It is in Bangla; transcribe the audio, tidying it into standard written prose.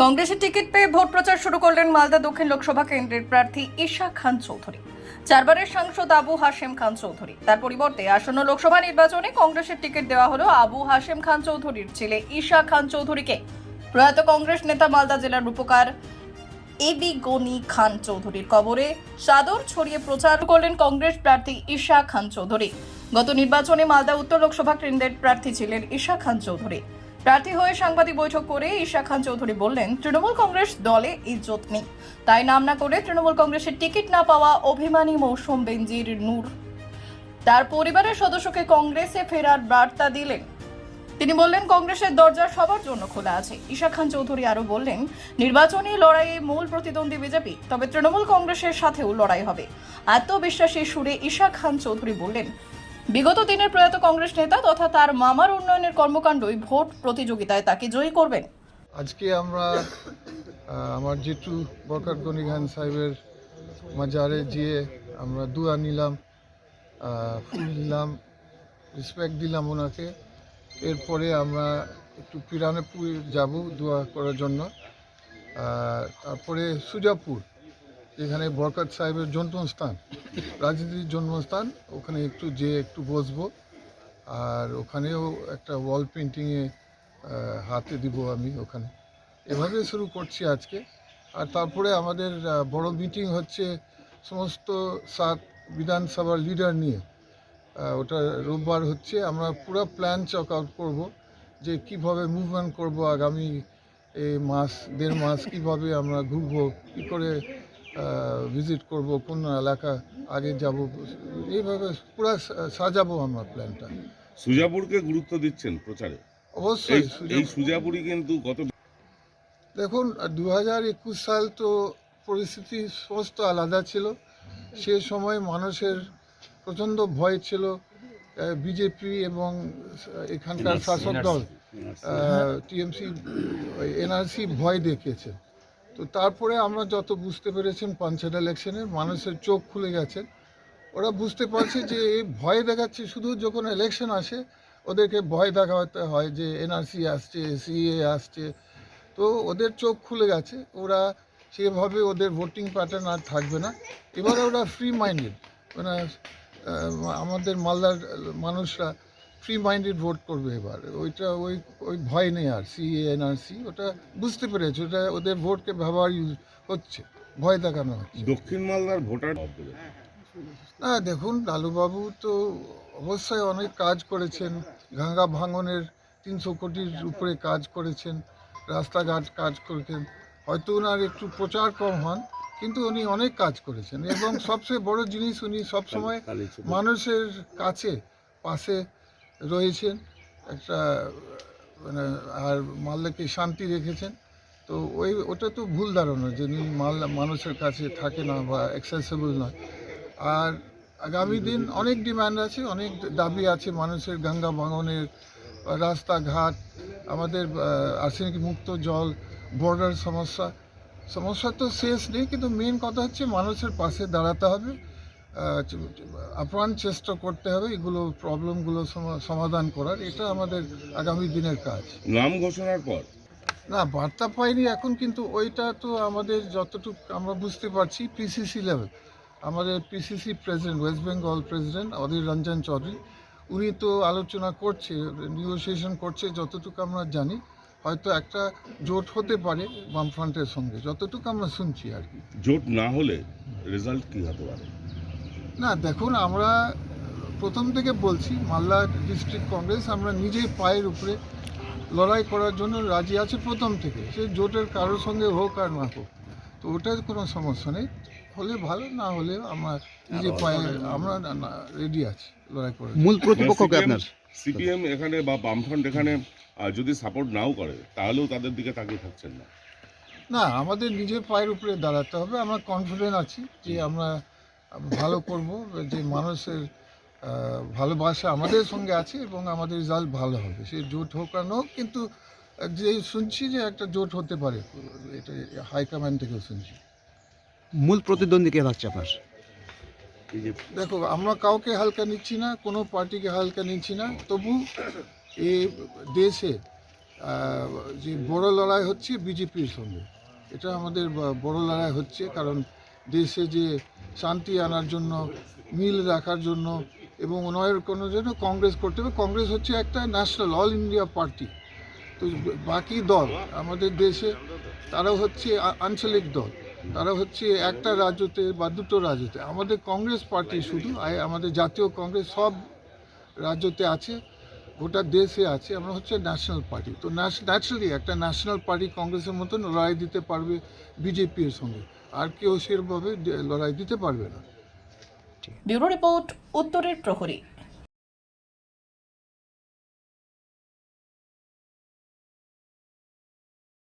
কংগ্রেসের টিকিট পেয়ে ভোট প্রচার শুরু করলেন মালদা দক্ষিণ লোকসভা কেন্দ্রের প্রার্থী ঈশা খান চৌধুরী। 4 বারের সাংসদ আবু হাশেম খান চৌধুরী। তার পরিবর্তে আসন্ন লোকসভা নির্বাচনে কংগ্রেসের টিকিট দেওয়া হলো আবু হাশেম খান চৌধুরীর ছেলে ঈশা খান চৌধুরীকে। প্রয়াত কংগ্রেস নেতা মালদা জেলার রূপকার এবি গনি খান চৌধুরীর কবরে চাদর ছড়িয়ে প্রচার করলেন কংগ্রেস প্রার্থী ঈশা খান চৌধুরী। গত নির্বাচনে মালদা উত্তর লোকসভা কেন্দ্রের প্রার্থী ছিলেন ঈশা খান চৌধুরী। প্রার্থী হয়ে সাংবাদিক বৈঠক করে ঈশা খান চৌধুরী বললেন, তৃণমূল কংগ্রেস দলে ইজ্জত নেই, তাই নাম না করে তৃণমূল কংগ্রেসের টিকিট না পাওয়া অভিমানী মৌসুম বেনজির নূর তার পরিবারের সদস্যকে কংগ্রেসে ফেরার বার্তা দিলেন। তিনি বললেন, কংগ্রেসের দরজা সবার জন্য খোলা আছে। ঈশা খান চৌধুরী আরো বললেন, নির্বাচনী লড়াইয়ে মূল প্রতিদ্বন্দ্বী বিজেপি, তবে তৃণমূল কংগ্রেসের সাথেও লড়াই হবে। আত্মবিশ্বাসী সুরে ঈশা খান চৌধুরী বললেন, বিগত দিনের প্রয়াত কংগ্রেস নেতা তথা তার মামার উন্নয়নের কর্মকাণ্ডই ভোট প্রতিযোগিতায় তাকে জয়ী করবেন। আজকে আমরা আমার জেঠু বরকত গনি খান সাহেবের মাজারে গিয়ে আমরা দোয়া নিলাম, ফুল দিলাম, রেসপেক্ট দিলাম ওনাকে। এরপরে আমরা একটু পিরানপুর যাব দোয়া করার জন্য। তারপরে সুজাপুর, যেখানে বরকত সাহেবের জন্মস্থান, রাজনীতির জন্মস্থান, ওখানে একটু বসবো। আর ওখানেও একটা ওয়াল পেন্টিংয়ে হাতে দিব আমি ওখানে। এভাবে শুরু করছি আজকে। আর তারপরে আমাদের বড় মিটিং হচ্ছে সমস্ত 7 বিধানসভার লিডার নিয়ে। ওটা রোববার হচ্ছে। আমরা পুরো প্ল্যান চেক আউট করবো যে কীভাবে মুভমেন্ট করব আগামী এই মাস 1.5 মাস, কীভাবে আমরা ঘুরবো, কী করে ভিজিট করব, কোন এলাকা আগে যাব, এইভাবে পুরো সাজাবো আমরা প্ল্যানটা। সুজাপুরকে গুরুত্ব দিচ্ছেন প্রচারে? অবশ্যই। এই সুজাপুরই কিন্তু দেখুন, 2021 সাল তো পরিস্থিতি সমস্ত আলাদা ছিল। সে সময় মানুষের প্রচণ্ড ভয় ছিল। বিজেপি এবং এখানকার শাসক দল টিএমসি, এনআরসি ভয় দেখিয়েছে। তো তারপরে আমরা যত বুঝতে পেরেছেন পঞ্চায়েত ইলেকশনে মানুষের চোখ খুলে গেছে। ওরা বুঝতে পারছে যে এই ভয় দেখাচ্ছে শুধু যখন ইলেকশন আসে, ওদেরকে ভয় দেখাতে হয় যে এনআরসি আসছে, সিএ আসছে। তো ওদের চোখ খুলে গেছে। ওরা সেভাবে ওদের ভোটিং প্যাটার্ন আর থাকবে না। এবারে ওরা ফ্রি মাইন্ডেড, মানে আমাদের মালদার মানুষরা ফ্রি মাইন্ডেড ভোট করবে এবার। ওই ভয় নেই আর সিএ এনআরসি, ওটা বুঝতে পেরেছে। ওটা ওদের ভোটকে ব্যবহার হচ্ছে, ভয় দেখানো হচ্ছে। দক্ষিণ মালদার ভোটার না, দেখুন, লালুবাবু তো অবশ্যই অনেক কাজ করেছেন। গঙ্গা ভাঙনের 300 কোটির উপরে কাজ করেছেন, রাস্তাঘাট কাজ করেছেন। হয়তো ওনার একটু প্রচার কম হন, কিন্তু উনি অনেক কাজ করেছেন। এবং সবচেয়ে বড় জিনিস, উনি সবসময় মানুষের কাছে পাশে রয়েছেন একটা, মানে আর মালদাকে শান্তি রেখেছেন। তো ওটা তো ভুল ধারণা যে উনি মানুষের কাছে থাকে না বা অ্যাক্সেসেবল নয়। আর আগামী দিন অনেক ডিমান্ড আছে, অনেক দাবি আছে মানুষের। গঙ্গা ভাঙনের, রাস্তাঘাট, আমাদের আর্সেনিক মুক্ত জল, বর্ডার সমস্যা তো শেষ নেই। কিন্তু মেন কথা হচ্ছে মানুষের পাশে দাঁড়াতে হবে, আপ্রাণ চেষ্টা করতে হবে এগুলো প্রবলেমগুলো সমাধান করার। এটা আমাদের আগামী দিনের কাজ। নাম ঘোষণার পর না, বার্তা পাইনি এখন, কিন্তু ওইটা তো আমাদের যতটুকু আমরা বুঝতে পারছি পিসিসি লেভেল, আমাদের PCC president, West Bengal president Adhir Ranjan Chowdhury, উনি তো আলোচনা করছে, নেগোসিয়েশন করছে। যতটুকু আমরা জানি হয়তো একটা জোট হতে পারে বামফ্রন্টের সঙ্গে, যতটুকু আমরা শুনছি আর কি। জোট না হলে রেজাল্ট কী হতে পারে? না, দেখুন, আমরা প্রথম থেকে বলছি মালদা ডিস্ট্রিক্ট কংগ্রেস আমরা নিজেই পায়ের উপরে লড়াই করার জন্য রাজি আছে প্রথম থেকে। সে জোটের কারোর সঙ্গে হোক আর না হোক, তো ওটার কোনো সমস্যা নেই। হলে ভালো, না হলে আমরা নিজে পায়ে আমরা রেডি আছি লড়াই করে। মূল প্রতিপক্ষকে আপনার সিপিএম এখানে বা বামফ্রন্ট এখানে যদি সাপোর্ট নাও করে, তাহলেও তাদের দিকে তাকিয়ে থাকছেন না? না, আমাদের নিজের পায়ের উপরে দাঁড়াতে হবে। আমরা কনফিডেন্ট আছি যে আমরা ভালো করব, যে মানুষের ভালোবাসা আমাদের সঙ্গে আছে এবং আমাদের রেজাল্ট ভালো হবে। সে জোট হোক আর না হোক, কিন্তু যে শুনছি যে একটা জোট হতে পারে, এটা হাইকমান্ড থেকেও শুনছি। মূল প্রতিদ্বন্দ্বী কে থাকছে আপনার? দেখো, আমরা কাউকে হালকা নিচ্ছি না, কোনো পার্টিকে হালকা নিচ্ছি না। তবু এই দেশে যে বড় লড়াই হচ্ছে বিজেপির সঙ্গে। এটা আমাদের বড় লড়াই হচ্ছে, কারণ দেশে যে শান্তি আনার জন্য, মিল রাখার জন্য এবং উন্নয়নের কোনো জন্য কংগ্রেস করতে হবে। কংগ্রেস হচ্ছে একটা ন্যাশনাল অল ইন্ডিয়া পার্টি। তো বাকি দল আমাদের দেশে তারা হচ্ছে আঞ্চলিক দল, তারা হচ্ছে একটা রাজ্যতে বা দুটো রাজ্যতে। আমাদের কংগ্রেস পার্টি শুধু আমাদের জাতীয় কংগ্রেস সব রাজ্যতে আছে, গোটা দেশে আছে। আমরা হচ্ছে ন্যাশনাল পার্টি। তো ন্যাচারালি একটা ন্যাশনাল পার্টি কংগ্রেসের মতন লড়াই দিতে পারবে বিজেপির সঙ্গে, আর কেউ সেভাবে লড়াই দিতে পারবে না। ব্যুরো রিপোর্ট, উত্তরের প্রহরী।